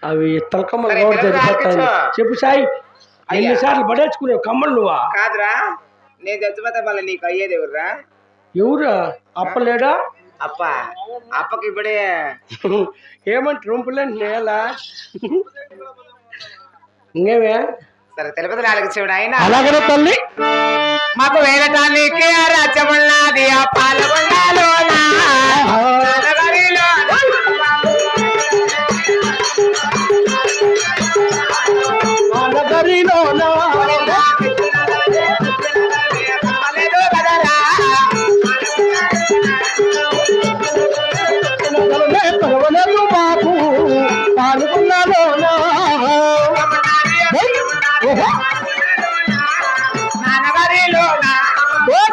అవి తలకమ్మలు కూడా సరిపోతాయి. చెప్పు సాయి, ఎన్నిసార్లు పడేసుకునేవు కమ్మలు నువ్వా? కాదురా, నేను చచ్చిపోతే మళ్ళీ నీకు అయ్యేది ఎవర్రా? ఎవరా? అప్పలేడా? అప్ప అప్పకి ఇప్పుడే ఏమంటే రొంపులేండి నేలా ఇంకేమే సరే తిరుపతి నాలుగు చెవుడు ఆయన అలాగనే తల్లి మాకు వేలటానికి రాజ్యమున్నది ఆ పాలగొండలోనా నగరిలోనా బాబు పాల్గొన్నలోనా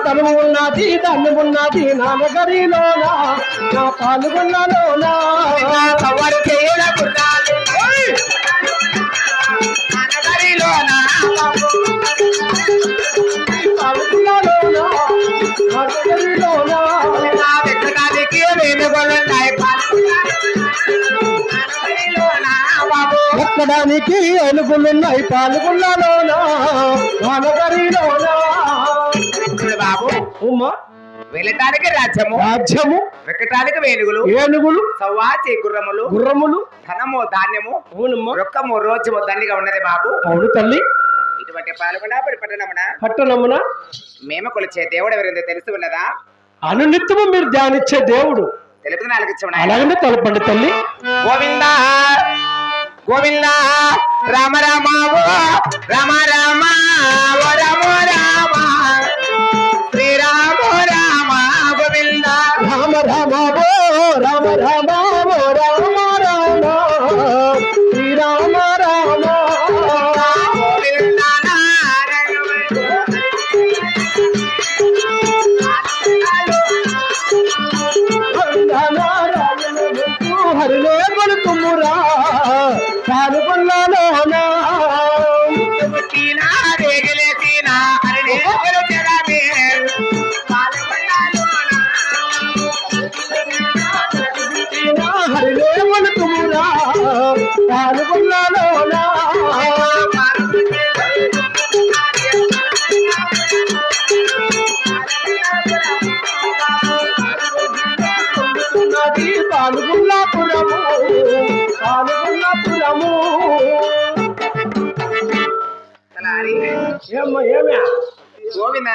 తను ఉన్నది తను ఉన్నది నా నగరిలోనా నా పాల్గొన్నలోనా సవారు చేయకుండా పాల్గొన్నలోనా నా నగరిలోనా ఎక్కడానికి ఏనుగులున్నాయి పాల్గొన్నలోనా నా నగరిలోనా బాబు ఉమ్మా వెళ్ళటానికి రాజ్యము రాజ్యము వెక్కటానికి వేలుగులు ఏనుగులు సవ్వాచి గుర్రములు గుర్రములు ధనము ధాన్యము అవునమ్మా రొక్కము రోజు దండిగా ఉన్నది బాబు. అవును తల్లి. ఇటువంటి పాల్గొండా పట్టణమునా పట్టణమున మేము కొలిచే దేవుడు ఎవరిందో తెలిసి ఉన్నదా? అనునిత్యము మీరు ధ్యానించే దేవుడు తెలుపు నాలుగు అలాగనే తలపండి తల్లి. గోవిందా గోవిందా రామ రామ రామ రామ రామ రామ శ్రీరామ రామ గోవింద రామ రామ రామ రామ రామ రామ శ్రీరామ రామ గోవింద హరిలే కొలుతుమురా పాల్గొన్నలోనా హరిలే కొలుతుమురా పాల్గొన్నలోనా పాల్గొన్నాపురము పాల్గొన్నాపురము ఏమో ఏమే గోవింద